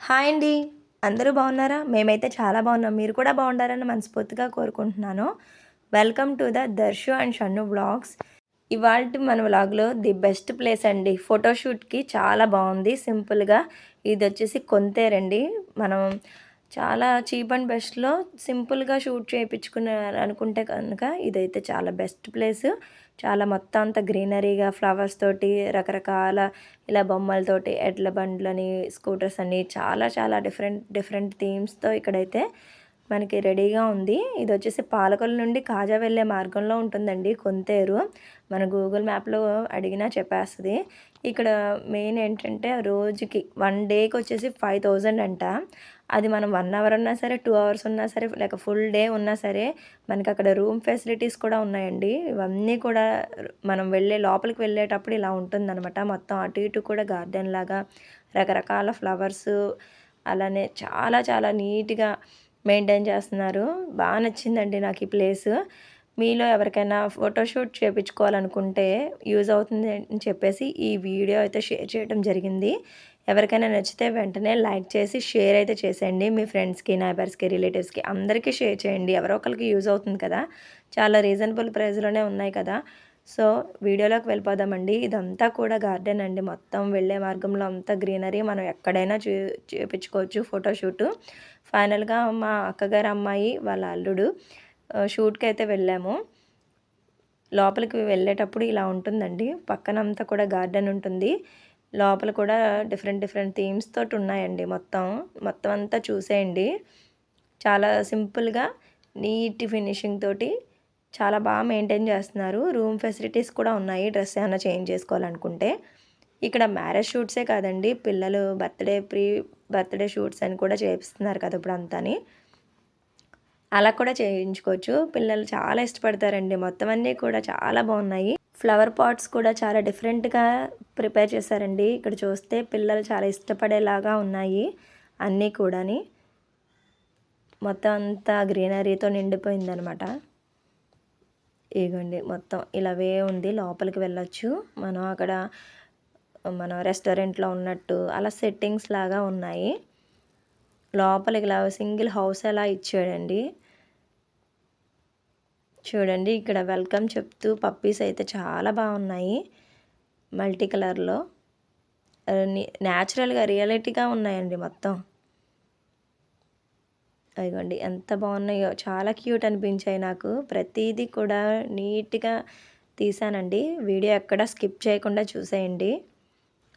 Hi అండి. అందరూ బాగున్నారా? మేమైతే చాలా బాగున్నాం. మీరు కూడా బాగుండాలని మనస్ఫూర్తిగా కోరుకుంటున్నాను. Welcome to the దర్శు and Shannu vlogs. ఇవాల్టి మన వ్లాగ్‌లో ది బెస్ట్ ప్లేస్ అండి. ఫోటోషూట్‌కి చాలా బాగుంది. సింపుల్‌గా ఇదొచ్చేసి కొంతేరండి. మనం చాలా చీప్ అండ్ బెస్ట్‌లో సింపుల్‌గా షూట్ చేపించుకున్నారనుకుంటే కనుక ఇదైతే చాలా బెస్ట్ ప్లేసు. చాలా మొత్తం అంతా గ్రీనరీగా ఫ్లవర్స్ తోటి రకరకాల ఇలా బొమ్మలతోటి ఎడ్ల బండ్లని, స్కూటర్స్ అని చాలా చాలా డిఫరెంట్ డిఫరెంట్ థీమ్స్‌తో ఇక్కడైతే మనకి రెడీగా ఉంది. ఇదొచ్చేసి పాలకొల్లు నుండి కాజా వెళ్ళే మార్గంలో ఉంటుందండి కొంతేరు. మన గూగుల్ మ్యాప్‌లో అడిగినా చెప్పేస్తది. ఇక్కడ మెయిన్ ఏంటంటే రోజుకి 1 డేకి వచ్చేసి 5000 అంట. అది మనం 1 అవర్ ఉన్నా సరే, 2 అవర్స్ ఉన్నా సరే, లేక ఫుల్ డే ఉన్నా సరే మనకక్కడ రూమ్ ఫెసిలిటీస్ కూడా ఉన్నాయండి. ఇవన్నీ కూడా మనం లోపలికి వెళ్ళేటప్పుడు ఇలా ఉంటుందనమాట. మొత్తం అటు ఇటు కూడా గార్డెన్ లాగా రకరకాల ఫ్లవర్సు అలానే చాలా చాలా నీట్‌గా మెయింటైన్ చేస్తున్నారు. నచ్చిందండి నాకు ఈ ప్లేసు. మీలో ఎవరికైనా ఫోటోషూట్ చేపించుకోవాలనుకుంటే యూజ్ అవుతుంది అని చెప్పేసి ఈ వీడియో అయితే షేర్ చేయడం జరిగింది. ఎవరికైనా నచ్చితే వెంటనే లైక్ చేసి షేర్ అయితే చేసేయండి. మీ ఫ్రెండ్స్‌కి, నైబర్స్‌కి, రిలేటివ్స్‌కి అందరికీ షేర్ చేయండి. ఎవరో ఒకరికి యూజ్ అవుతుంది కదా! చాలా రీజనబుల్ ప్రైస్‌లోనే ఉన్నాయి కదా! సో, వీడియోలోకి వెళ్ళిపోదామండి. ఇదంతా కూడా గార్డెన్ అండి. మొత్తం వెళ్ళే మార్గంలో అంతా గ్రీనరీ. మనం ఎక్కడైనా చేపించుకోవచ్చు ఫోటోషూటు. ఫైనల్‌గా మా అక్కగారి అమ్మాయి వాళ్ళ అల్లుడు షూట్‌కైతే వెళ్ళాము. లోపలికి వెళ్ళేటప్పుడు ఇలా ఉంటుందండి. పక్కనంతా కూడా గార్డెన్ ఉంటుంది. లోపల కూడా డిఫరెంట్ డిఫరెంట్ థీమ్స్ తోటి ఉన్నాయండి మొత్తం. మొత్తం అంతా చూసేయండి. చాలా సింపుల్‌గా నీట్ ఫినిషింగ్ తోటి చాలా మెయింటైన్ చేస్తున్నారు. రూమ్ ఫెసిలిటీస్ కూడా ఉన్నాయి. డ్రెస్ ఏమన్నా చేంజ్ చేసుకోవాలనుకుంటే. ఇక్కడ మ్యారేజ్ షూట్సే కాదండి. పిల్లలు ప్రీ బర్త్‌డే షూట్స్ అని కూడా చేపిస్తున్నారు కదా! ఇప్పుడంతాని. అలా కూడా చేయించుకోవచ్చు. పిల్లలు చాలా ఇష్టపడతారండి. మొత్తం అన్నీ కూడా చాలా బాగున్నాయి. ఫ్లవర్ పాట్స్ కూడా చాలా డిఫరెంట్‌గా ప్రిపేర్ చేశారండి. ఇక్కడ చూస్తే పిల్లలు చాలా ఇష్టపడేలాగా ఉన్నాయి అన్నీ కూడాని. మొత్తం అంతా గ్రీనరీతో నిండిపోయిందనమాట. ఇగోండి మొత్తం ఇలాగే ఉంది. లోపలికి వెళ్ళొచ్చు. మనం రెస్టారెంట్‌లో ఉన్నట్టు అలా సెట్టింగ్స్ లాగా ఉన్నాయి. లోపలికి ఇలా సింగిల్ హౌస్ అలా ఇచ్చాడండి. చూడండి ఇక్కడ వెల్కమ్ చెప్తూ పప్పీస్ అయితే చాలా బాగున్నాయి. మల్టీ కలర్‌లో న్యాచురల్‌గా రియాలిటీగా ఉన్నాయండి మొత్తం. అదిగోండి ఎంత బాగున్నాయో చాలా క్యూట్ అనిపించాయి నాకు. ప్రతీది కూడా నీట్‌గా తీసానండి. వీడియో ఎక్కడ స్కిప్ చేయకుండా చూసేయండి.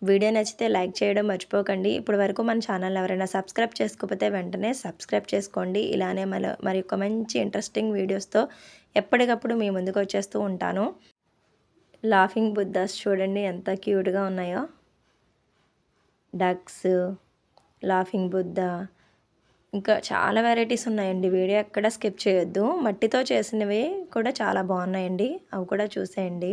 వీడియో నచ్చితే లైక్ చేయడం మర్చిపోకండి. ఇప్పటి వరకు మన ఛానల్ ఎవరైనా సబ్స్క్రైబ్ చేసుకోకపోతే వెంటనే సబ్స్క్రైబ్ చేసుకోండి. ఇలానే మరి ఒక మంచి ఇంట్రెస్టింగ్ వీడియోస్తో ఎప్పటికప్పుడు మీ ముందుకు వచ్చేస్తూ ఉంటాను. లాఫింగ్ బుద్ధాస్ చూడండి ఎంత క్యూట్‌గా ఉన్నాయో. డక్స్, లాఫింగ్ బుద్ధ ఇంకా చాలా వెరైటీస్ ఉన్నాయండి. వీడియో ఎక్కడ స్కిప్ చేయొద్దు. మట్టితో చేసినవి కూడా చాలా బాగున్నాయండి. అవి కూడా చూసేయండి.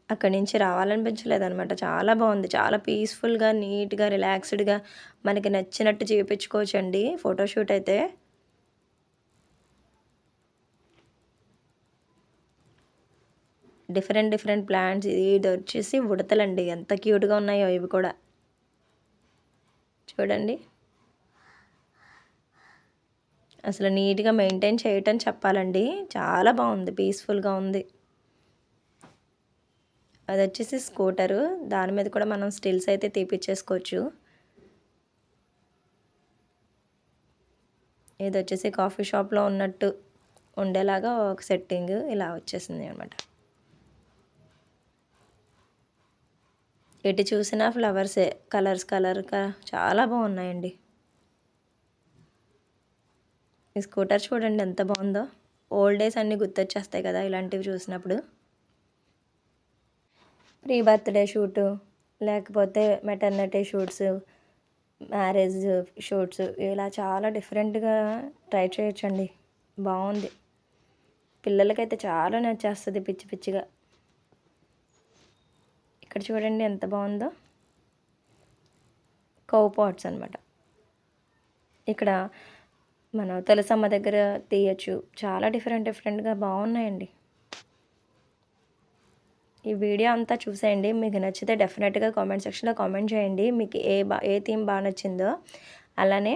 అక్కడి నుంచి రావాలనిపించలేదనమాట. చాలా బాగుంది. చాలా పీస్‌ఫుల్‌గా, నీట్‌గా, రిలాక్స్డ్‌గా మనకి నచ్చినట్టు చేపించుకోవచ్చండి ఫోటోషూట్ అయితే. డిఫరెంట్ డిఫరెంట్ ప్లాంట్స్ ఇదొచ్చేసి ఉడతలండి. ఎంత క్యూట్‌గా ఉన్నాయో ఇవి కూడా. చూడండి. అసలు నీట్‌గా మెయింటైన్ చేయటం చెప్పాలండి. చాలా బాగుంది. పీస్‌ఫుల్‌గా ఉంది. అదొచ్చేసి స్కూటరు. దాని మీద కూడా మనం స్టిల్స్ అయితే తీపిచ్చేసుకోవచ్చు. ఇదొచ్చేసి కాఫీ షాప్‌లో ఉన్నట్టు ఉండేలాగా ఒక సెట్టింగ్ ఇలా వచ్చేసింది అనమాట. ఎటు చూసినా ఫ్లవర్సే. కలర్‌గా చాలా బాగున్నాయండి. ఈ స్కూటర్ చూడండి ఎంత బాగుందో. ఓల్డ్ డేస్ అన్నీ గుర్తొచ్చేస్తాయి కదా ఇలాంటివి చూసినప్పుడు. ప్రీ బర్త్‌డే షూటు, లేకపోతే మెటర్నిటీ షూట్స్, మ్యారేజ్ షూట్స్ ఇలా చాలా డిఫరెంట్‌గా ట్రై చేయొచ్చండి. బాగుంది. పిల్లలకైతే చాలా నచ్చేస్తది పిచ్చి పిచ్చిగా. ఇక్కడ చూడండి ఎంత బాగుందో. కౌ పాట్స్ అనమాట. ఇక్కడ మన తులసమ్మ దగ్గర తీయచ్చు. చాలా డిఫరెంట్‌గా బాగున్నాయండి. ఈ వీడియో అంతా చూసేయండి. మీకు నచ్చితే డెఫినెట్గా కామెంట్ సెక్షన్లో కామెంట్ చేయండి మీకు ఏ థీమ్ బాగా నచ్చిందో. అలానే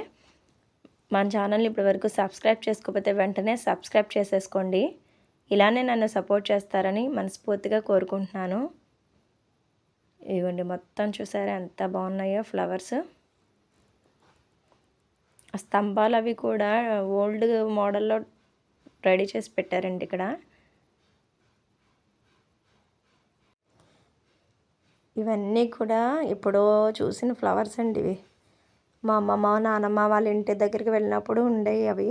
మన ఛానల్ని ఇప్పటివరకు సబ్స్క్రైబ్ చేసుకోకపోతే వెంటనే సబ్స్క్రైబ్ చేసేసుకోండి. ఇలానే నన్ను సపోర్ట్ చేస్తారని మనస్ఫూర్తిగా కోరుకుంటున్నాను. ఇదిగోండి మొత్తం చూసారా ఎంత బాగున్నాయో ఫ్లవర్స్. స్తంభాలు అవి కూడా ఓల్డ్ మోడల్లో రెడీ చేసి పెట్టారండి ఇక్కడ. ఇవన్నీ కూడా ఎప్పుడో చూసిన ఫ్లవర్స్ అండి ఇవి. మా అమ్మమ్మ నానమ్మ వాళ్ళ ఇంటి దగ్గరికి వెళ్ళినప్పుడు ఉండేవి అవి.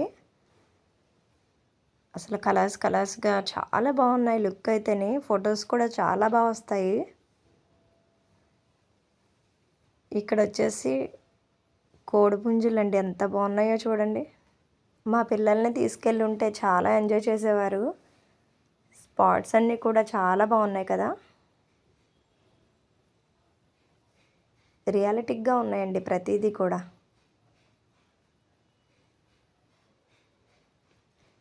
అసలు కలర్స్గా చాలా బాగున్నాయి లుక్ అయితేనే. ఫొటోస్ కూడా చాలా బాగా వస్తాయి. ఇక్కడ వచ్చేసి కోడిపుంజులు అండి, ఎంత బాగున్నాయో చూడండి. మా పిల్లల్ని తీసుకెళ్ళి ఉంటే చాలా ఎంజాయ్ చేసేవారు. స్పాట్స్ అన్నీ కూడా చాలా బాగున్నాయి కదా. రియాలిటిక్గా ఉన్నాయండి ప్రతిదీ కూడా.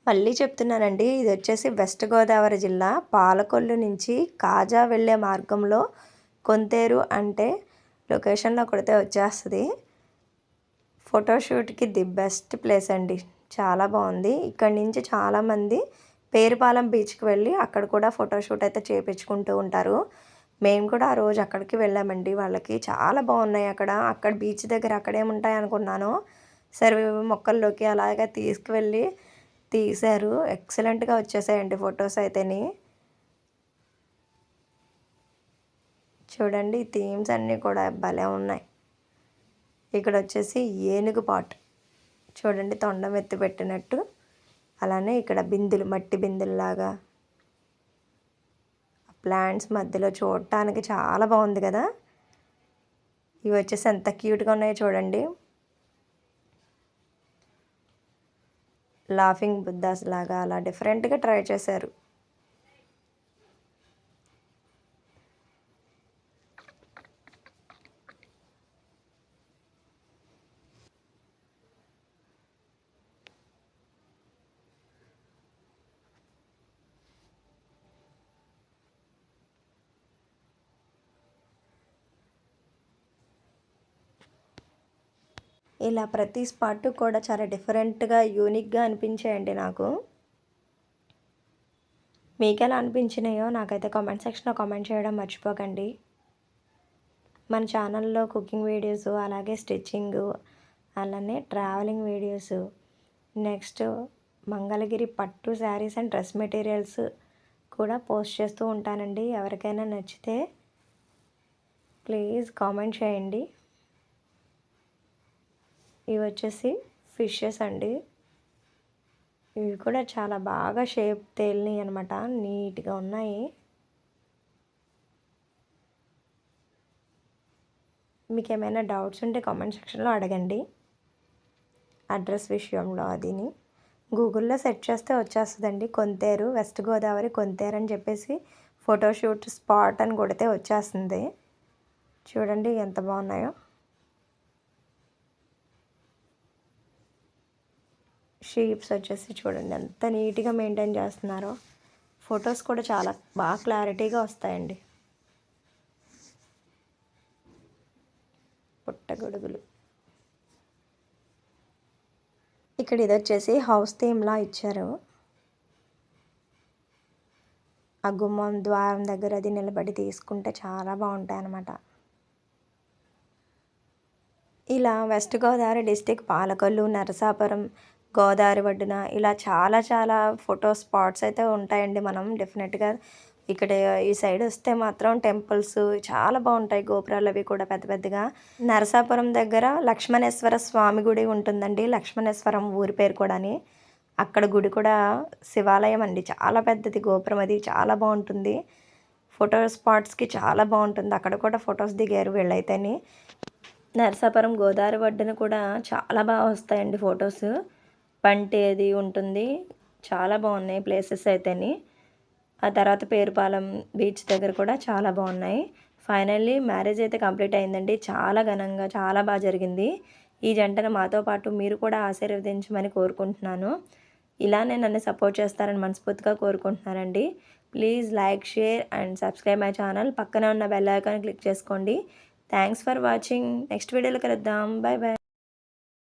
మళ్ళీ చెప్తున్నానండి, ఇది వచ్చేసి వెస్ట్ గోదావరి జిల్లా పాలకొల్లు నుంచి కాజా వెళ్ళే మార్గంలో కొంతేరు అంటే లొకేషన్లో కొడితే వచ్చేస్తుంది. ఫోటోషూట్కి ది బెస్ట్ ప్లేస్ అండి, చాలా బాగుంది. ఇక్కడ నుంచి చాలామంది పేరుపాలెం బీచ్కి వెళ్ళి అక్కడ కూడా ఫోటోషూట్ అయితే చేయించుకుంటూ ఉంటారు. మేము కూడా ఆ రోజు అక్కడికి వెళ్ళామండి. వాళ్ళకి చాలా బాగున్నాయి అక్కడ బీచ్ దగ్గర అక్కడేముంటాయి అనుకున్నాను. సరే మొక్కల్లోకి అలాగే తీసుకువెళ్ళి తీశారు. ఎక్సలెంట్గా వచ్చేసాయండి ఫొటోస్ అయితేని. చూడండి థీమ్స్ అన్నీ కూడా భలే ఉన్నాయి. ఇక్కడ వచ్చేసి ఏనుగు పాట్ చూడండి, తొండం ఎత్తి పెట్టినట్టు. అలానే ఇక్కడ బిందులు, మట్టి బిందుల్లాగా ప్లాంట్స్ మధ్యలో చూడటానికి చాలా బాగుంది కదా. ఇవి వచ్చేసి ఎంత క్యూట్గా ఉన్నాయో చూడండి. లాఫింగ్ బుద్ధాస్ లాగా అలా డిఫరెంట్గా ట్రై చేశారు. ఇలా ప్రతి స్పాట్ కూడా చాలా డిఫరెంట్గా యూనిక్గా అనిపించాయండి నాకు. మీకు ఎలా అనిపించినాయో నాకైతే కామెంట్ సెక్షన్లో కామెంట్ చేయడం మర్చిపోకండి. మన ఛానల్లో కుకింగ్ వీడియోస్, అలాగే స్టిచ్చింగ్, అలానే ట్రావెలింగ్ వీడియోస్, నెక్స్ట్ మంగళగిరి పట్టు శారీస్ అండ్ డ్రెస్ మెటీరియల్స్ కూడా పోస్ట్ చేస్తూ ఉంటానండి. ఎవరికైనా నచ్చితే ప్లీజ్ కామెంట్ చేయండి. ఇవి వచ్చేసి ఫిషెస్ అండి. ఇవి కూడా చాలా బాగా షేప్ తేలినాయి అనమాట, నీట్గా ఉన్నాయి. మీకు ఏమైనా డౌట్స్ ఉంటే కామెంట్ సెక్షన్లో అడగండి. అడ్రస్ విషయంలో అదిని గూగుల్లో సెర్చ్ చేస్తే వచ్చేస్తుందండి. కొంతేరు, వెస్ట్ గోదావరి కొంతేరు అని చెప్పేసి ఫోటోషూట్ స్పాట్ అని కొడితే వచ్చేస్తుంది. చూడండి ఎంత బాగున్నాయో. షీప్స్ వచ్చేసి చూడండి ఎంత నీట్గా మెయింటైన్ చేస్తున్నారో. ఫొటోస్ కూడా చాలా బాగా క్లారిటీగా వస్తాయండి. పుట్టగొడుగులు. ఇక్కడ ఇది వచ్చేసి హౌస్ థీమ్లా ఇచ్చారు. ఆ గుమ్మం ద్వారం దగ్గర అది నిలబడి తీసుకుంటే చాలా బాగుంటాయి అన్నమాట. ఇలా వెస్ట్ గోదావరి డిస్టిక్ పాలకొల్లు, నరసాపురం, గోదావరి ఒడ్డున ఇలా చాలా ఫోటో స్పాట్స్ అయితే ఉంటాయండి. మనం డెఫినెట్గా ఇక్కడ ఈ సైడ్ వస్తే మాత్రం టెంపుల్స్ చాలా బాగుంటాయి. గోపురాలు అవి కూడా పెద్దగా. నరసాపురం దగ్గర లక్ష్మణేశ్వర స్వామి గుడి ఉంటుందండి. లక్ష్మణేశ్వరం ఊరి పేరు కూడాని. అక్కడ గుడి కూడా శివాలయం అండి, చాలా పెద్దది గోపురం, అది చాలా బాగుంటుంది. ఫోటో స్పాట్స్కి చాలా బాగుంటుంది. అక్కడ కూడా ఫొటోస్ దిగారు వీళ్ళైతేని. నరసాపురం గోదావరి ఒడ్డున కూడా చాలా బాగా వస్తాయండి ఫొటోస్. పంటి అది ఉంటుంది, చాలా బాగున్నాయి ప్లేసెస్ అయితేని. ఆ తర్వాత పేరుపాలెం బీచ్ దగ్గర కూడా చాలా బాగున్నాయి. ఫైనల్లీ మ్యారేజ్ అయితే కంప్లీట్ అయిందండి. చాలా ఘనంగా చాలా బాగా జరిగింది. ఈ జంటను మాతో పాటు మీరు కూడా ఆశీర్వదించమని కోరుకుంటున్నాను. ఇలానే నన్ను సపోర్ట్ చేస్తారని మనస్ఫూర్తిగా కోరుకుంటున్నానండి. Please like, share and subscribe my channel. పక్కన ఉన్న బెల్ ఐకాన్ క్లిక్ చేసుకోండి. Thanks for watching. నెక్స్ట్ వీడియోలో కలుద్దాం. Bye bye.